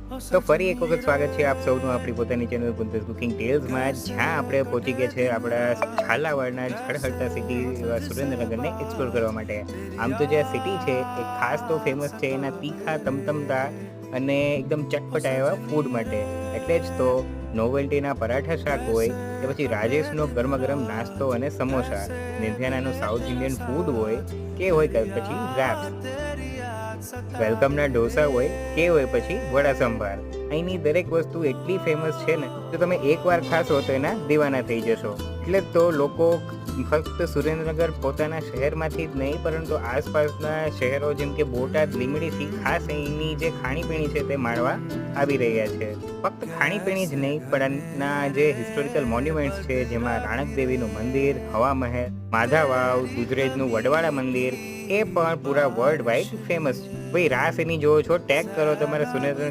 તો ફરી એક વખત સ્વાગત છે આપ સૌનું આપણી પોતાની ચેનલ કુંતસ કુકિંગ ટેલ્સમાં, જ્યાં આપણે પહોંચી ગયા છે આપણા ઝાલાવાડના ઝળહળતા સિટી એવા સુરેન્દ્રનગરને એક્સપ્લોર કરવા માટે. આમ તો જે આ સિટી છે એ ખાસ તો ફેમસ છે એના તીખા, તમતમતા અને એકદમ ચટપટા એવા ફૂડ માટે. એટલે જ તો નોવેલ્ટીના પરાઠા શાક હોય કે પછી રાજેશનો ગરમા ગરમ નાસ્તો અને સમોસા, નિધિયાનાનું સાઉથ ઇન્ડિયન ફૂડ હોય કે હોય કે પછી રેપ્સ, વેલકમના ઢોસા હોય કે હોય પછી વડા સંભાર, અહીંની દરેક વસ્તુ એટલી ફેમસ છે ને, તો તમે એકવાર ખાશો તો એના દીવાના થઈ જશો. એટલે જ તો લોકો ફક્ત સુરેન્દ્રનગર પોતાના શહેરમાંથી જ નહીં, પરંતુ આસપાસના શહેરો જેમ કે બોટાદ, લીંબડીથી ખાસ અહીંની જે ખાણીપીણી છે તે માણવા આવી રહ્યા છે. ફક્ત ખાણીપીણી જ નહીં, પણ આના જે હિસ્ટોરિકલ મોન્યુમેન્ટ્સ છે, જેમાં રાણક દેવીનું મંદિર, હવા મહેલ, માધા વાવ, દુધરેજનું વડવાળા મંદિર, એ પણ પૂરા વર્લ્ડ વાઇડ ફેમસ છે. ભાઈ રાસ એની જોવો છો, ટેગ કરો તમારા સુરેન્દ્રનગર